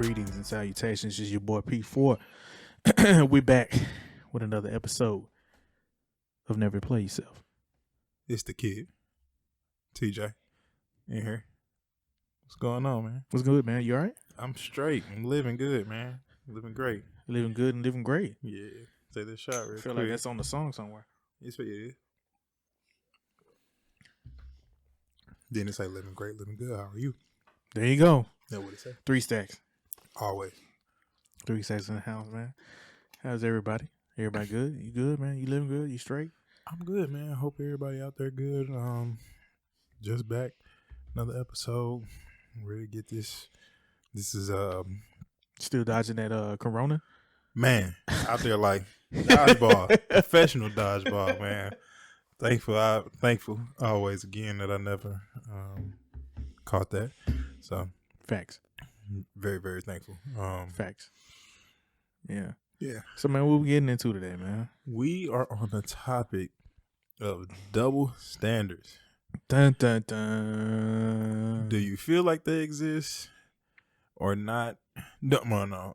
Greetings and salutations. This is your boy P4. We back with another episode of Never Play Yourself. It's the kid, TJ, in here. What's going on, man? What's good, man? You all right? I'm straight. I'm living good, man. Living great. Living good and living great. Yeah. Take this shot real I feel quick. like that's on the song somewhere. Yes, it is. Then it say living great, living good. How are you? There you go. That's what it say. 3 stacks. Always. 3 stacks in the house, man. How's everybody? Everybody good? You good, man? You living good? You straight? I'm good, man. I hope everybody out there good. Just back. Another episode. Ready to get this. This is Still dodging that corona? man, out there like dodgeball. Professional dodgeball, man. Thankful always again that I never caught that. So Facts. very, very thankful. Facts. Yeah. Yeah. So, man, what we getting into today, man? We are on the topic of double standards. Dun, dun, dun. Do you feel like they exist or not? No,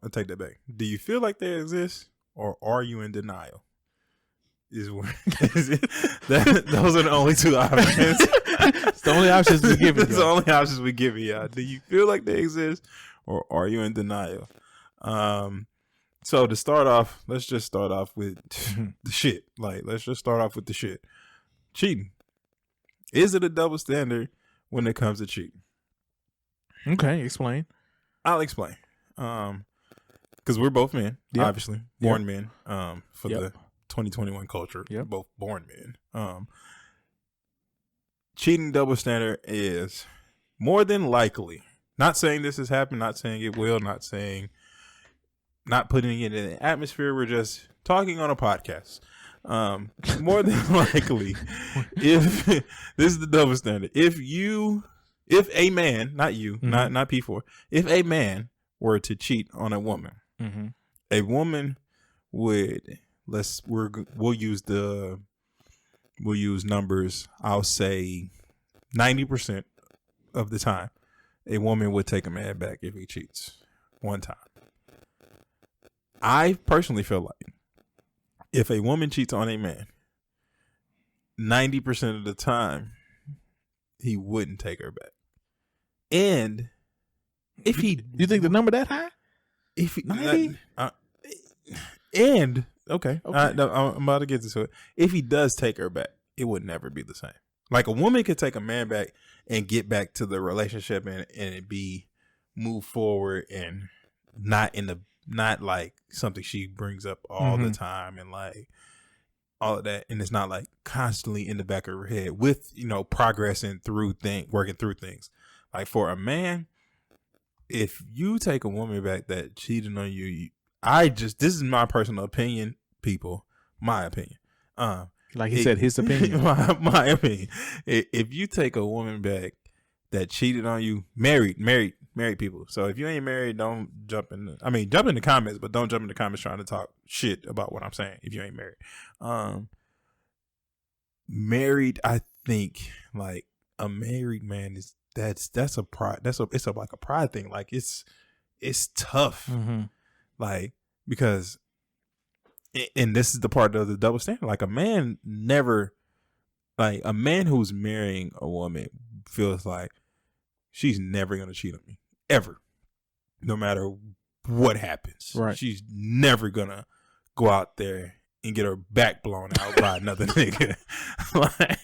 I take that back. Do you feel like they exist or are you in denial? Those are the only two options. It's the only options we give It's the only options we give y'all. Do you feel like they exist or are you in denial? So to start off, let's just start off with the shit. Like, let's just start off with the shit. Cheating. Is it a double standard when it comes to cheating? Okay, explain. I'll explain. Because we're both men, obviously. Born men. For the 2021 culture. Yep. Both born men. Cheating double standard is more than likely, not saying this has happened, not saying it will, not putting it in the atmosphere. We're just talking on a podcast. More than likely, if this is the double standard, if a man, not you, not P4, if a man were to cheat on a woman, a woman would, we'll use numbers. I'll say 90% of the time, a woman would take a man back if he cheats one time. I personally feel like if a woman cheats on a man, 90% of the time, he wouldn't take her back. And if he, you think the number that high? If he, 90? Okay. I'm about to get to it. If he does take her back, it would never be the same. Like, a woman could take a man back and get back to the relationship and it be move forward and not like something she brings up all the time and like all of that. And it's not like constantly in the back of her head with, progressing through working through things. Like, for a man, if you take a woman back that cheated on you, this is my personal opinion, people, my opinion. Like he said, his opinion. my opinion. If you take a woman back that cheated on you, married people. So if you ain't married, don't jump in the comments, but don't jump in the comments trying to talk shit about what I'm saying if you ain't married. Married, I think, like, a married man that's a pride. It's like a pride thing. Like, it's tough. Like, because, and this is the part of the double standard. Like, a man who's marrying a woman feels like she's never going to cheat on me, ever, no matter what happens. Right. She's never going to go out there and get her back blown out by another nigga. Like,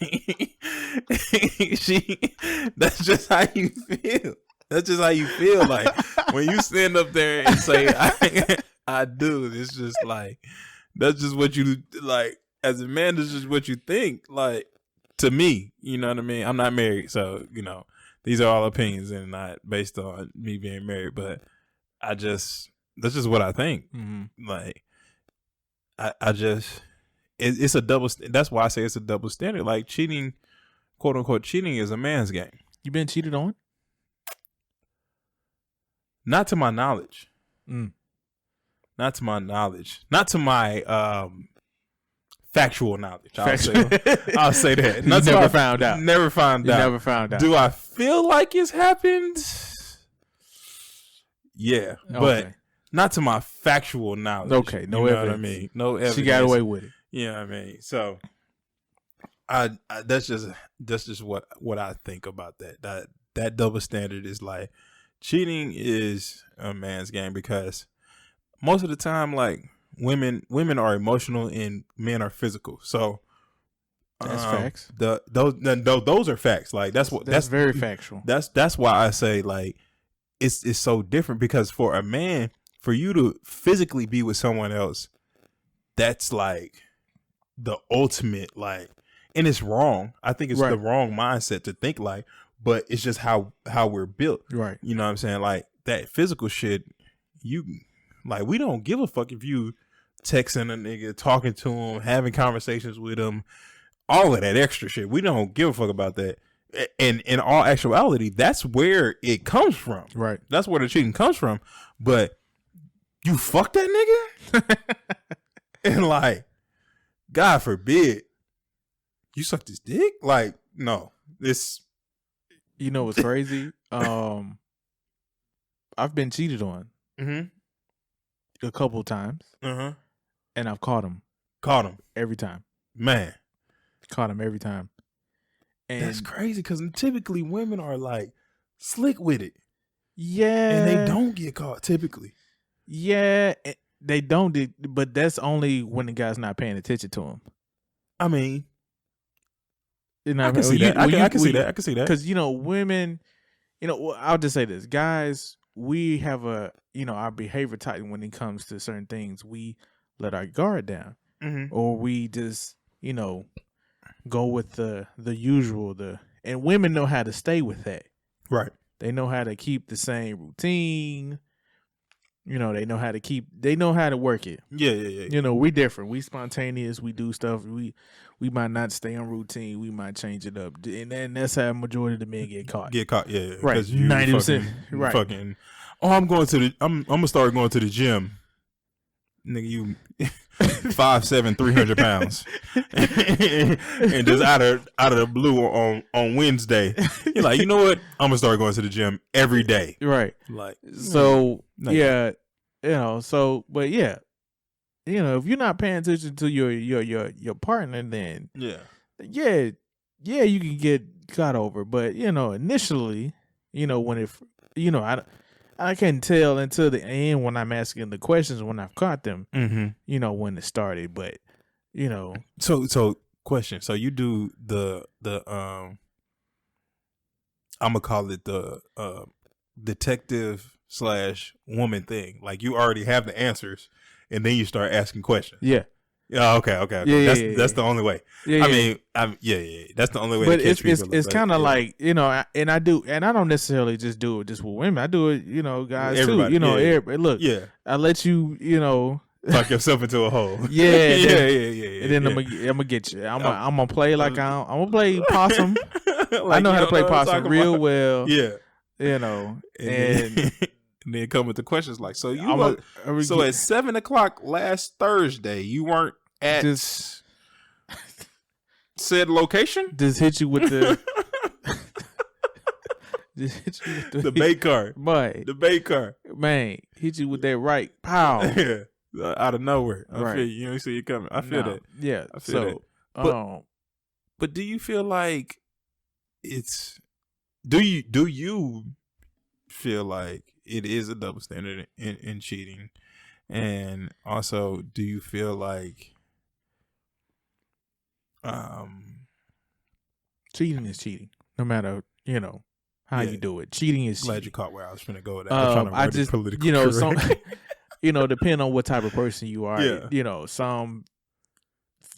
that's just how you feel. That's just how you feel. Like, when you stand up there and say, I do, it's just like, that's just what you, like, as a man, that's just what you think. Like, to me, you know what I mean? I'm not married, so, these are all opinions and not based on me being married, but that's just what I think. Like, it's a double, that's why I say it's a double standard. Like, cheating, quote unquote, cheating is a man's game. You been cheated on? Not to my knowledge. Not to my knowledge. Not to my factual knowledge. I'll say that. Never found out. Never found out. Never found out. Do I feel like it's happened? Yeah, but Okay. not to my factual knowledge. Okay, no you know evidence. what I mean? No evidence. She got away with it. You know what I mean? So, I that's just what I think about that. That double standard is like cheating is a man's game because most of the time, like women are emotional and men are physical. So That's facts. Those are facts. Like that's very factual. That's why I say like it's so different because for a man, for you to physically be with someone else, that's like the ultimate like, and it's wrong. I think it's Right. the wrong mindset to think like, but it's just how we're built. Right. You know what I'm saying? Like that physical shit, you like we don't give a fuck if you texting a nigga, talking to him, having conversations with him, all of that extra shit. We don't give a fuck about that. And in all actuality, that's where it comes from. Right. That's where the cheating comes from. But you fuck that nigga? And like, God forbid, you sucked his dick? Like, no. This You know what's crazy? I've been cheated on a couple times, and I've caught him caught him. every time. Man. Caught him every time. And That's crazy because typically women are like slick with it. yeah, And they don't get caught typically. Yeah, they don't. But that's only when the guy's not paying attention to him. I mean, You know, I can see that. I can see that. I can see that. Because women, well, I'll just say this, guys. We have our behavior type when it comes to certain things. We let our guard down, or we just go with the usual. And women know how to stay with that. Right. They know how to keep the same routine. They know how to work it. Yeah. We different. We spontaneous. We do stuff. We might not stay on routine. We might change it up. And then that's how majority of the men get caught. Yeah. Right. 90%. Right. Fucking, I'm gonna start going to the gym. Nigga, you 5'7", 300 pounds. And just out of the blue on Wednesday, you're like, you know what? I'm gonna start going to the gym every day. Right. Like, so like, yeah, but yeah, if you're not paying attention to your partner, then yeah, you can get caught over. But initially, when I can tell until the end when I'm asking the questions when I've caught them. When it started, but So question. So you do the I'm gonna call it the detective / woman thing. Like you already have the answers, and then you start asking questions. Yeah. Yeah. Okay. Yeah, that's the only way. Yeah. I mean, that's the only way. But to catch people. it's kind of like and I don't necessarily just do it just with women. I do it, guys everybody, too. Everybody. Look, yeah. I let you, Talk yourself into a hole. Yeah. Yeah. And then I'm gonna get you. I'm gonna play like I'm gonna play possum. Like, I know how to play possum real well. Yeah. And and then come with the questions like, so you at at 7:00 last Thursday, you weren't at said location? Just hit you with the the bait car. Boy, The bait car. Man, hit you with that right pow. Yeah. Out of nowhere. I Right. feel you. You don't see it coming. I feel that. Yeah. I feel that. But do you feel like it's do you feel like it is a double standard in cheating? And also, do you feel like cheating is cheating, no matter how you do it. Cheating is glad cheating. you caught where I was trying to go with that. I was trying to I word it just politically correct. depending on what type of person you are. Yeah. Some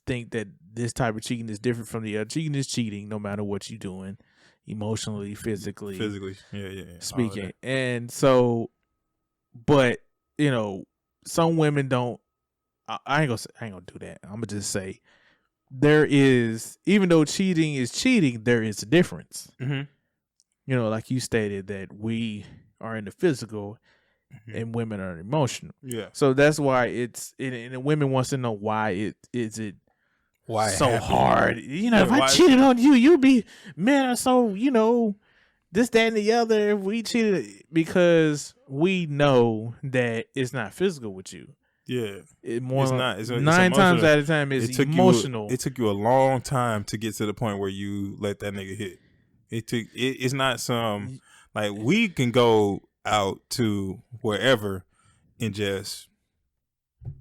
think that this type of cheating is different from the other. Cheating is cheating, no matter what you're doing, emotionally, physically, yeah. speaking. And so, but some women don't. I ain't gonna do that. I'm gonna just say there is, even though cheating is cheating, there is a difference. Like you stated, that we are in the physical and women are emotional. Yeah. So that's why and women wants to know why it why so happened. hard. If I cheated on you, you'd be, man, so, this, that, and the other. If we cheated, because we know that it's not physical with you. Yeah, it's not. It's 9 times out of 10, it's emotional. It took you a long time to get to the point where you let that nigga hit. It's not some like we can go out to wherever and just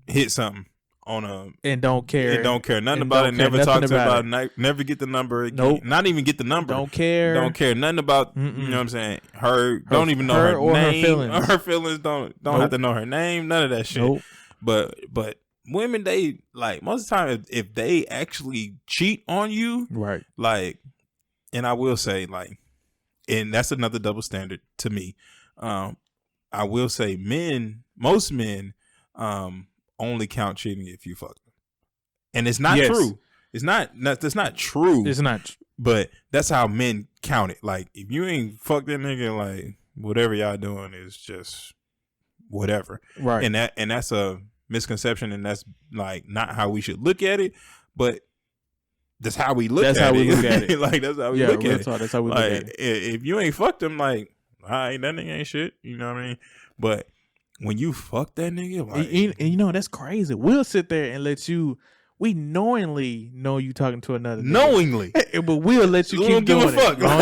hit something on a and don't care nothing about it. Never talk to about it. Never get the number again. Nope. Not even get the number. Don't care nothing about. You know what I'm saying? Her don't even know her or name. Her feelings don't have to know her name. None of that shit. Nope. But women, they like most of the time if they actually cheat on you, right? Like, and I will say like, and that's another double standard to me. I will say most men only count cheating if you fuck them, and it's not true. It's not that's not true. It's not, but that's how men count it. Like if you ain't fuck that nigga, like whatever y'all doing is just whatever, right? And that's a misconception, and that's like not how we should look at it, but that's how we look at it. That's how we look at it. Like that's how we look at it. That's how we look at it. If you ain't fucked him, like, all right, that nigga ain't shit. You know what I mean? But when you fuck that nigga, like, and you know that's crazy. We'll sit there and let you. We knowingly know you talking to another nigga. Knowingly, but we'll let you keep doing it. Fuck. Long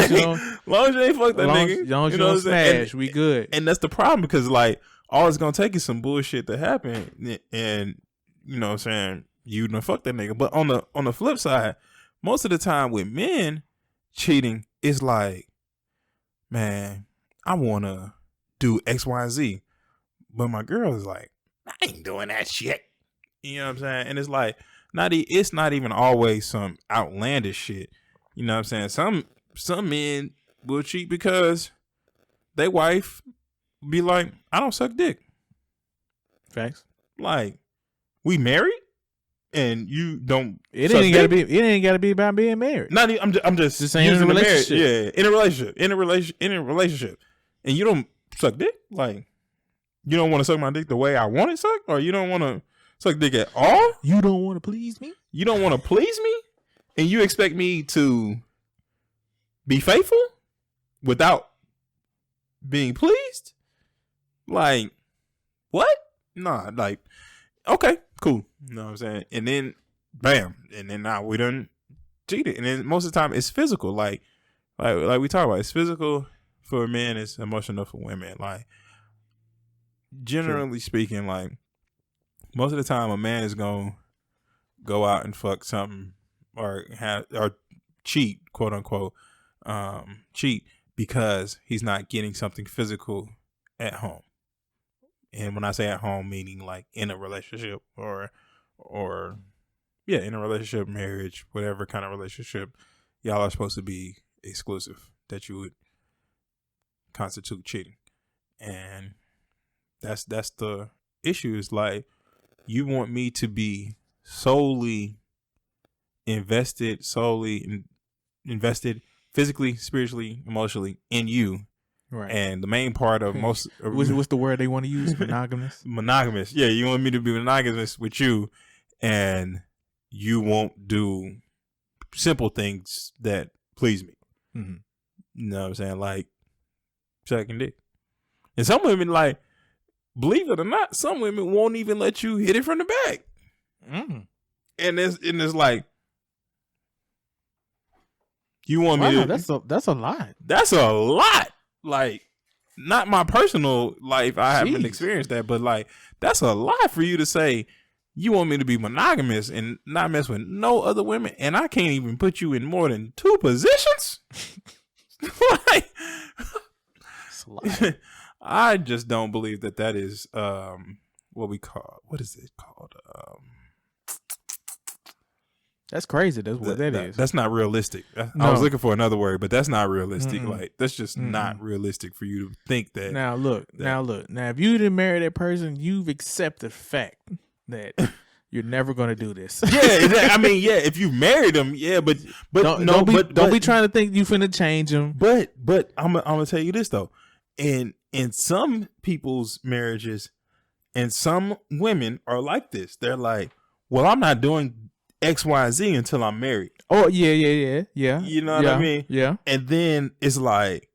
as you ain't fuck that nigga, long as you don't smash, we good. And that's the problem, because like all it's gonna take is some bullshit to happen, and you know what I'm saying, you done fuck that nigga. But on the flip side, most of the time with men cheating, it's like, man, I wanna do X, Y, and Z, but my girl is like, I ain't doing that shit. You know what I'm saying? And it's like, it's not even always some outlandish shit. You know what I'm saying? Some men will cheat because their wife be like, I don't suck dick. Facts. Like, we married and you don't. It ain't gotta be about being married. Not even, I'm just saying in a relationship. Yeah, in a relationship, and you don't suck dick. Like, you don't want to suck my dick the way I want it sucked, or you don't want to suck dick at all. You don't want to please me. You don't want to please me, and you expect me to be faithful without being pleased. Like, what? Nah, like, okay, cool. You know what I'm saying? And then, bam. And then now we done cheated. And then most of the time it's physical. Like we talk about, it's physical for men, it's emotional for women. Like, generally speaking, like, most of the time a man is going to go out and fuck something or cheat, quote unquote, cheat because he's not getting something physical at home. And when I say at home, meaning like in a relationship or in a relationship, marriage, whatever kind of relationship, y'all are supposed to be exclusive, that you would constitute cheating. And that's the issue, is like, you want me to be solely invested physically, spiritually, emotionally in you. Right. And the main part of most... What's the word they want to use? Monogamous? Monogamous. Yeah, you want me to be monogamous with you, and you won't do simple things that please me. Mm-hmm. You know what I'm saying? Like, sucking dick. And some women, like, believe it or not, some women won't even let you hit it from the back. Mm. And it's like, you want me to... That's a lot. That's a lot. Like, not my personal life, I haven't experienced that, but like, that's a lot for you to say you want me to be monogamous and not mess with no other women, and I can't even put you in more than 2 positions. Like, I just don't believe that is what is it called? That's crazy. That's what that is. That's not realistic. No. I was looking for another word, but that's not realistic. Like, that's just not realistic for you to think that. Now look. Now if you didn't marry that person, you've accepted the fact that you're never going to do this. Yeah, I mean, yeah. If you married them, yeah, but don't be trying to think you finna change them. But I'm gonna tell you this though, in some people's marriages, and some women are like this. They're like, well, I'm not doing X, Y, Z until I'm married. Oh, yeah. You know what I mean? Yeah. And then it's like,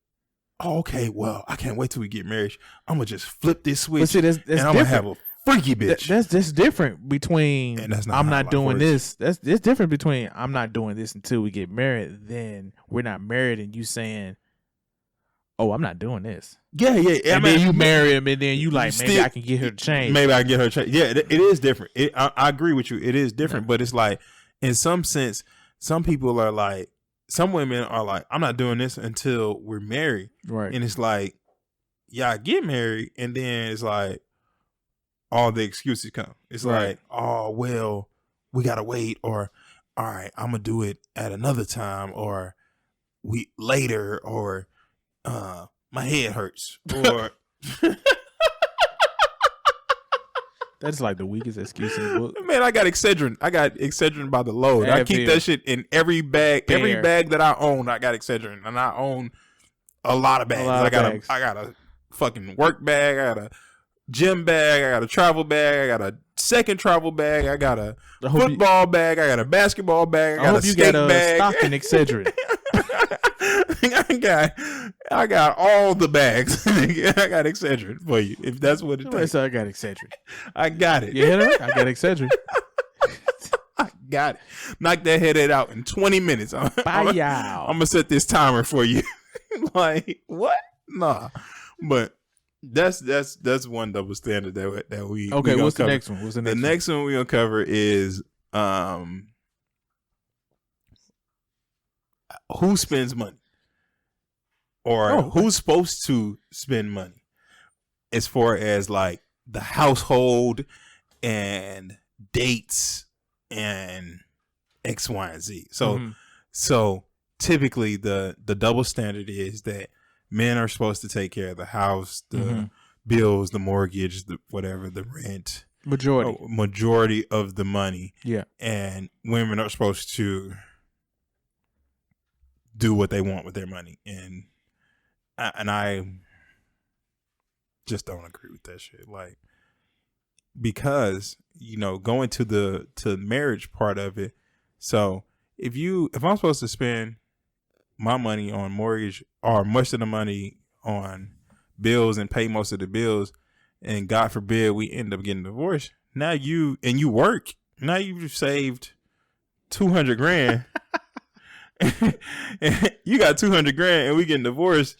oh, okay, well, I can't wait till we get married. I'm gonna just flip this switch, see, that's and I'm gonna have a freaky bitch. That's just different between and that's not I'm not doing this. That's different between I'm not doing this until we get married. Then we're not married, and you saying, "Oh, I'm not doing this." Yeah. And then you marry him, and then you like, maybe I can get her to change. Maybe I can get her to change. Yeah, it is different. I agree with you. It is different, but it's like, in some sense, some people are like, some women are like, I'm not doing this until we're married. Right. And it's like, yeah, I get married, and then it's like, all the excuses come. It's like, oh, well, we gotta wait, or all right, I'm gonna do it at another time, or we later, or my head hurts, or that's like the weakest excuse in the book. Man, I got Excedrin. I got Excedrin by the load. I keep that shit in every bag. Every bag that I own, I got Excedrin, and I own a lot of bags. I got a fucking work bag. I got a gym bag. I got a travel bag. I got a second travel bag. I got a football bag. I got a basketball bag. I got a skate bag. Stock in Excedrin. I got all the bags. I got Excedrin for you, if that's what it takes. I got Excedrin. I got it. You hear that? I got Excedrin. I got it. Knock that headache out in 20 minutes. I'm gonna set this timer for you. Like, what? Nah. But that's one double standard that we okay. What's cover. The next one? What's the next? The next one we're gonna cover is who spends money, or who's supposed to spend money, as far as like the household and dates and X, Y, and Z. So typically the double standard is that men are supposed to take care of the house, the bills, the mortgage, the whatever, the rent, majority of the money. Yeah, and women are supposed to do what they want with their money, and I just don't agree with that shit. Like, because going to the marriage part of it. So if I'm supposed to spend my money on mortgage, or most of the money on bills, and pay most of the bills, and God forbid we end up getting divorced, now you work, now you've saved $200,000. You got $200,000 and we getting divorced,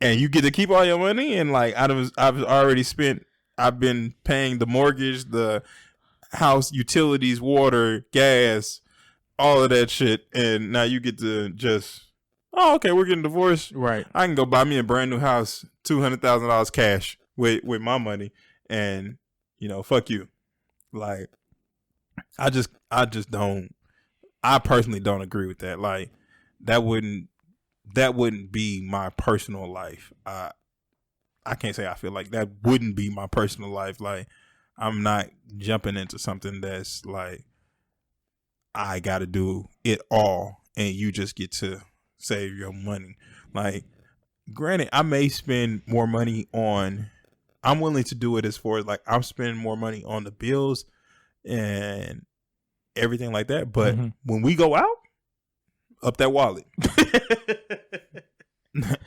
and you get to keep all your money, and like I've been paying the mortgage, the house, utilities, water, gas, all of that shit, and now you get to just, oh, okay, we're getting divorced. Right. I can go buy me a brand new house, $200,000 cash with my money, and fuck you. Like, I personally don't agree with that. Like, that wouldn't be my personal life. I can't say I feel like that wouldn't be my personal life. Like, I'm not jumping into something that's like, I got to do it all, and you just get to save your money. Like, granted, I may spend more money on, I'm willing to do it as far as like, I'm spending more money on the bills and everything like that. But when we go out, up that wallet.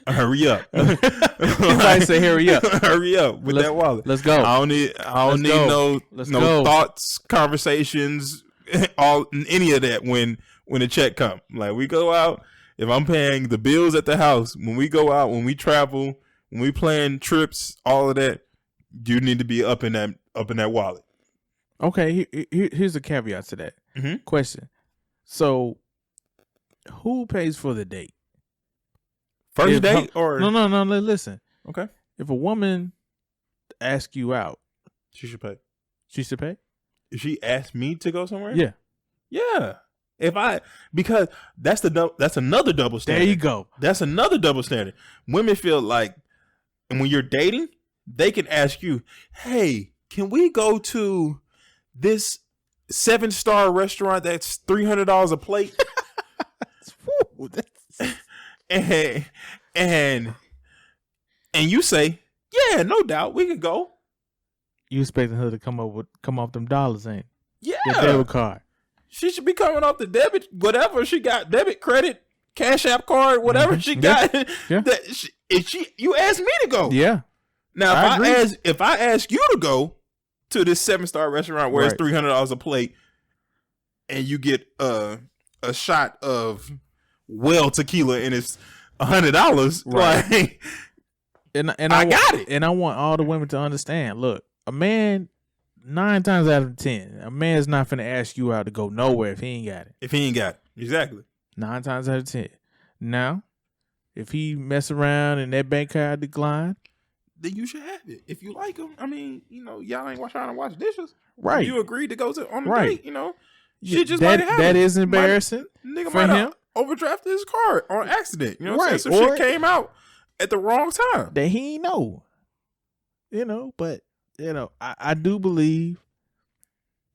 Hurry up. Everybody say hurry up. Hurry up with that wallet. Let's go. I don't need no thoughts, conversations, any of that when the check come. Like, we go out, if I'm paying the bills at the house, when we go out, when we travel, when we plan trips, all of that, you need to be up in that wallet. Okay, here's a caveat to that. Question. So, who pays for the date? First date or no? Listen. Okay. If a woman asks you out, she should pay. She should pay. If she asked me to go somewhere, yeah. Because that's another double standard. There you go. That's another double standard. Women feel like, and when you're dating, they can ask you, "Hey, can we go to this 7-star restaurant that's $300 a plate?" and you say, "Yeah, no doubt, we could go." You expecting her to come off them dollars, ain't? Yeah, the debit card. She should be coming off the debit, whatever she got, debit, credit, Cash App card, whatever she got. Yeah. You asked me to go. Yeah. Now if I ask you to go to this 7-star restaurant where it's $300 a plate, and you get a shot of well tequila and it's $100, right? Like, and I got it. And I want all the women to understand. Look, a man 9 times out of 10, a man's not finna ask you out to go nowhere if he ain't got it. If he ain't got it, exactly. 9 times out of 10. Now, if he mess around and that bank card decline, then you should have it. If you like him, I mean, y'all ain't trying to wash dishes, right? You agreed to go on the date, that is embarrassing nigga for him. Overdrafted his card on accident. Right. Some shit came out at the wrong time that he ain't know. But I do believe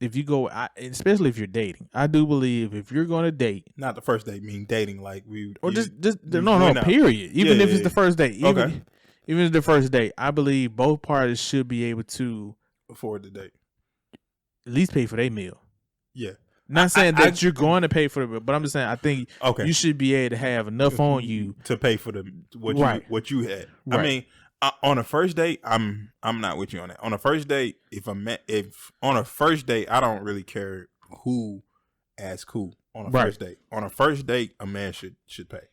if you go, especially if you're dating, I do believe if you're going to date, not the first date, mean dating like we or no, period. Even if it's the first date, even if it's the first date, I believe both parties should be able to afford the date, at least pay for their meal. Yeah. Not saying that you're going to pay for it, but I'm just saying I think you should be able to have enough on you to pay for what you had. Right. I mean, on a first date, I'm not with you on that. On a first date, if on a first date, I don't really care who asks who on a first date. On a first date, a man should pay.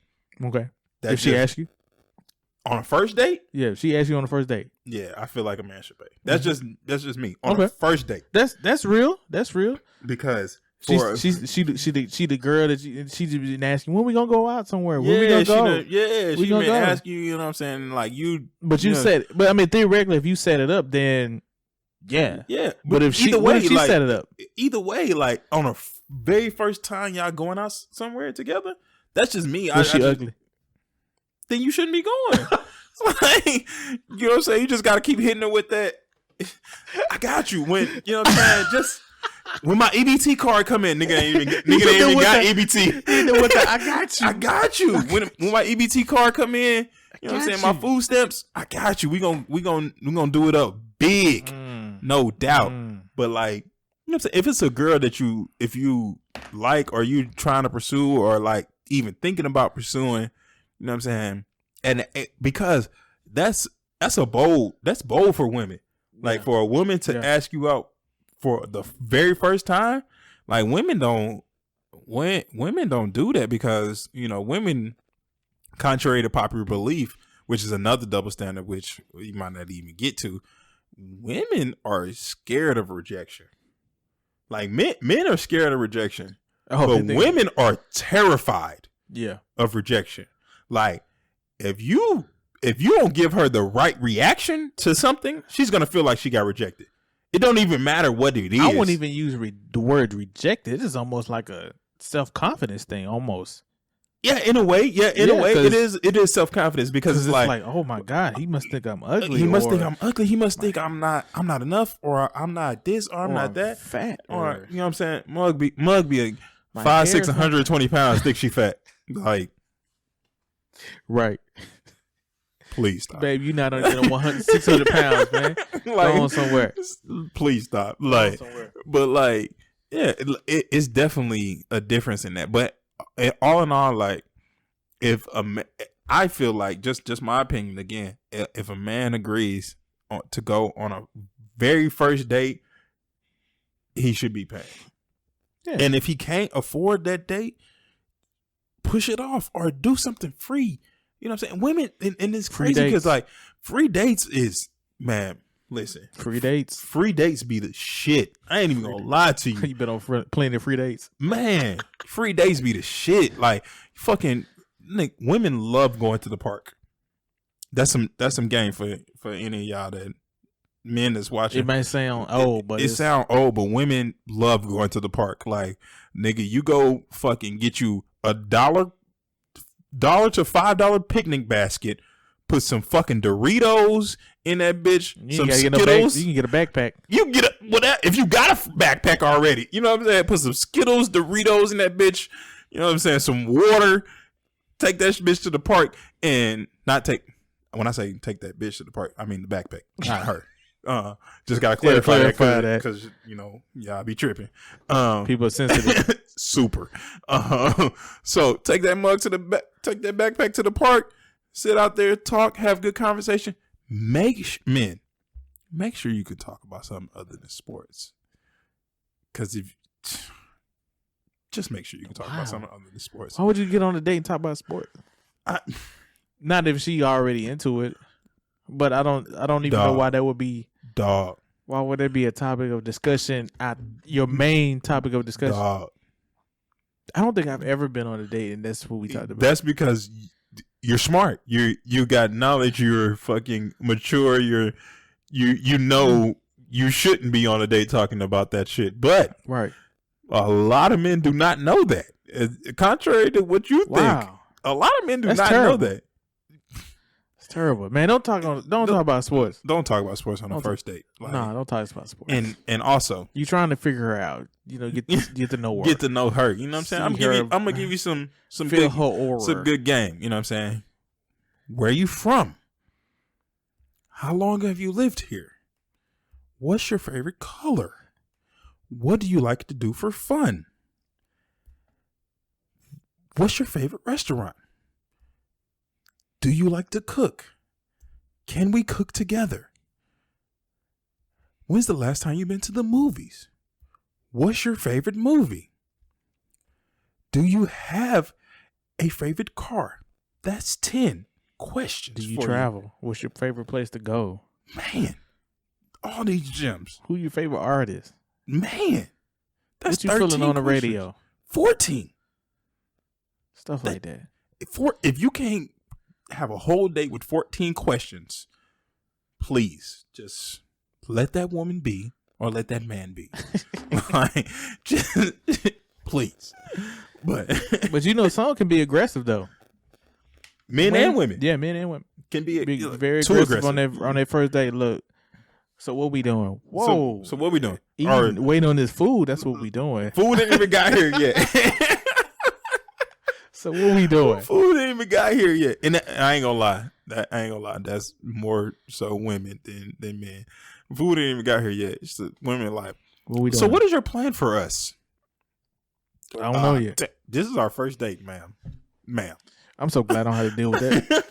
Okay. If she asks you on a first date, if she asks you on the first date, yeah, I feel like a man should pay. That's just me on a first date. That's real. That's real because. She the girl that she's been asking when we gonna go out somewhere. When we gonna go? She been asking you. You know what I'm saying? Like you. But you said. But I mean, theoretically, if you set it up, then yeah. But if she set it up, either way, like on a very first time y'all going out somewhere together, that's just me. Was she ugly? Then you shouldn't be going. Like, you know what I'm saying? You just got to keep hitting her with that. I got you. When you know what I'm saying? Just. When my EBT card come in, nigga ain't even got EBT. I got you. When my EBT card come in, you know what I'm saying? My food stamps, I got you. We gonna do it up big, no doubt. But like, you know what I'm saying? If it's a girl that if you like or you trying to pursue or like even thinking about pursuing, you know what I'm saying? And because that's bold for women. Like for a woman to ask you out for the very first time, like women don't do that because women, contrary to popular belief, which is another double standard which you might not even get to, women are scared of rejection. Like men are scared of rejection, but women are terrified of rejection. Like if you don't give her the right reaction to something, she's gonna feel like she got rejected. It don't even matter what it is. I wouldn't even use the word rejected. It's almost like a self-confidence thing, almost. Yeah, in a way. Yeah, in a way, it is self-confidence because it's like, oh my God, he must think I'm ugly. He must think I'm ugly. He must think I'm not enough, or I'm not this, or I'm not that. Fat, or you know what I'm saying? Mug be a 5'6", 120 pounds, think she fat. Like, right. Please stop. Babe, you're not on 600 pounds, man. Like, go on somewhere. Please stop. Like, but like, yeah, it's definitely a difference in that. But all in all, like, I feel like, just my opinion again, if a man agrees to go on a very first date, he should be paying. Yeah. And if he can't afford that date, push it off or do something free. You know what I'm saying? Women, and it's crazy because like free dates is, man, listen. Free dates be the shit. I ain't even gonna lie to you. You been on plenty of free dates. Man, free dates be the shit. Like fucking women love going to the park. That's some game for any of y'all that men that's watching. It may sound old, but it sound old, but women love going to the park. Like, nigga, you go fucking get you $1 to $5 picnic basket, put some fucking Doritos in that bitch, some Skittles. You can get a backpack. You can get if you got a backpack already. You know what I'm saying? Put some Skittles, Doritos in that bitch. You know what I'm saying? Some water. Take that bitch to the park and not take. When I say take that bitch to the park, I mean the backpack, not her. Just gotta clarify that because you know y'all be tripping. People are sensitive. Super. So take that mug to the take that backpack to the park. Sit out there, talk, have good conversation. Make sure you can talk about something other than sports. Because just make sure you can talk about something other than sports. Why would you get on a date and talk about sports? Not if she already into it, but I don't even know why that would be. Dog. Why would there be a topic of discussion at your main topic of discussion? Dog. I don't think I've ever been on a date and that's what we talked about. That's because you're smart. You got knowledge. You're fucking mature. You know you shouldn't be on a date talking about that shit. But right, a lot of men do not know that. Contrary to what you think, a lot of men do not know that. It's terrible, man. Don't talk about sports. Don't talk about sports on a first date. Like, don't talk about sports. And also, you trying to figure her out. You know, get to know her. Get to know her. You know what I'm saying? I'm gonna give you some good game. You know what I'm saying? Where are you from? How long have you lived here? What's your favorite color? What do you like to do for fun? What's your favorite restaurant? Do you like to cook? Can we cook together? When's the last time you've been to the movies? What's your favorite movie? Do you have a favorite car? That's 10 questions. Do you travel? What's your favorite place to go? Man, all these gems. Who your favorite artist? Man, that's what you feeling on the radio? 14. Stuff like that. If you can't have a whole date with 14 questions, please just let that woman be or let that man be. Like, just, please. But you know, some can be aggressive though. Men and women. Yeah, men and women can be very aggressive on their first date. Look, so what we doing? Whoa. So what we doing? Waiting on this food. That's what we doing. Food ain't even got here yet. So what we doing? Food ain't even got here yet. And I ain't gonna lie. That's more so women than men. Food ain't even got here yet. It's the women like, what we doing? So what is your plan for us? I don't know yet. This is our first date, ma'am. I'm so glad I don't have to deal with that.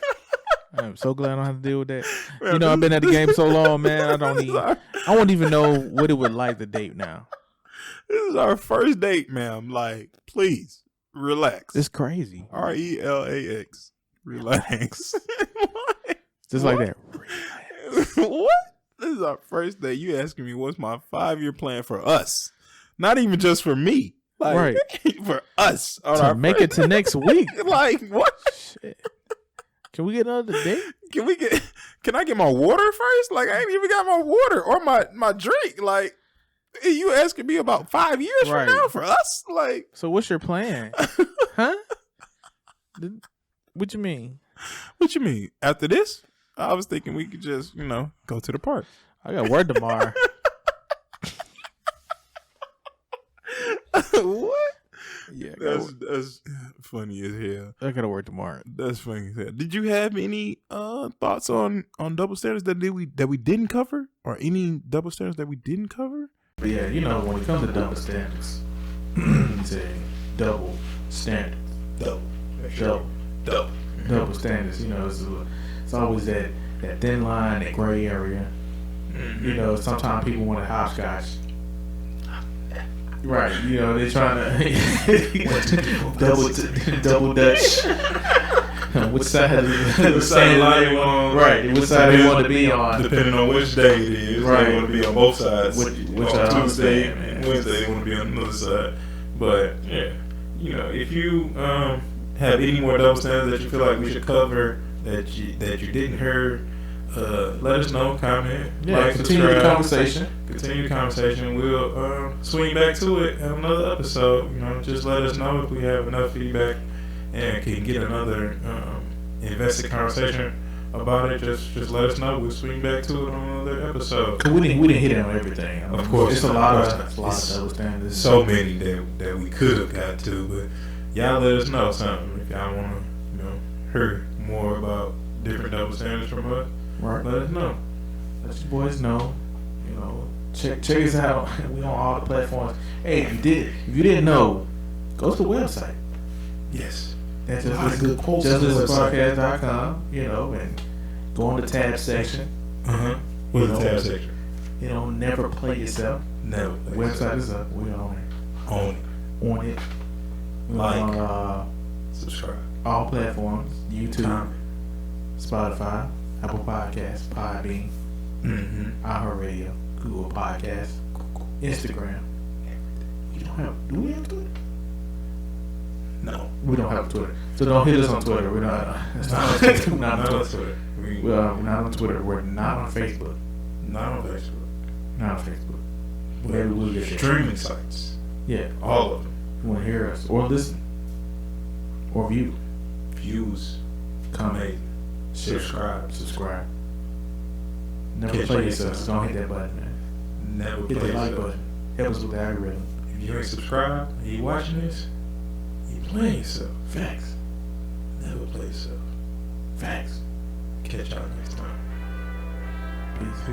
I'm so glad I don't have to deal with that. You know, I've been at the game so long, man. I won't even know what it would like to date now. This is our first date, ma'am. Like, please relax. It's crazy. RELAX. Relax. Just like that. Relax. What? This is our first date. You asking me what's my 5-year plan for us? Not even just for me. Like, right. For us. To make it to next week. Like, what? Shit. Can we get another date? Can I get my water first? Like, I ain't even got my water or my drink. Like, you asking me about 5 years from now for us? Like, so what's your plan? Huh? What you mean? What you mean? After this, I was thinking we could just, go to the park. I got work tomorrow. What? Yeah, that's funny as hell. I gotta work tomorrow. That's funny as hell. Did you have any thoughts on double standards that we didn't cover, or any double standards that we didn't cover? But yeah, when it comes to double standards, say double standards, double standards. It's always that thin line, that gray area. Sometimes people want to hopscotch. Right, they're trying to double dutch. Which side line you on? Right, which side they want to be on, depending on which day it is. Right, they want to be on both sides. Which on Tuesday and Wednesday, they want to be on another side. But yeah, if you have any more double standards that you feel like we should cover that you didn't hear, let us know, comment, like, continue subscribe. Continue the conversation. We'll swing back to it in another episode. Just let us know if we have enough feedback and can get another invested conversation about it. Just let us know. We'll swing back to it on another episode. We didn't hit it on everything. Of course, it's a lot of double standards. So many that we could have got to, but y'all let us know something if y'all want to hear more about different double standards from us. Right. Let us know. let your boys know. You know, check us out. We on all the platforms. Hey, if you didn't know, go to the website. Yes. That's JustListenPodcast.com, you know, and go on the tab section. What's the tab section? You know, never play yourself. Never. The website is up. We on it. On it. Like, subscribe. All platforms: YouTube, Spotify, Apple Podcasts, Podbean, iHeartRadio, Google Podcasts, Instagram. Do we have Twitter? No, we don't have Twitter. So don't hit us on Twitter. We're not. Not on Twitter. We're not on Twitter. We're not on Facebook. Not on Facebook. Not on Facebook. Maybe we'll get streaming sites. Yeah, all of them. You want to hear us or listen or view? Views. Comment. Subscribe. Never play yourself. Don't hit that button, man. Never hit the like button. Help us with the algorithm. If you ain't subscribed and you watching this, you playing yourself. Facts. Never play yourself. Facts. Catch y'all next time. Peace.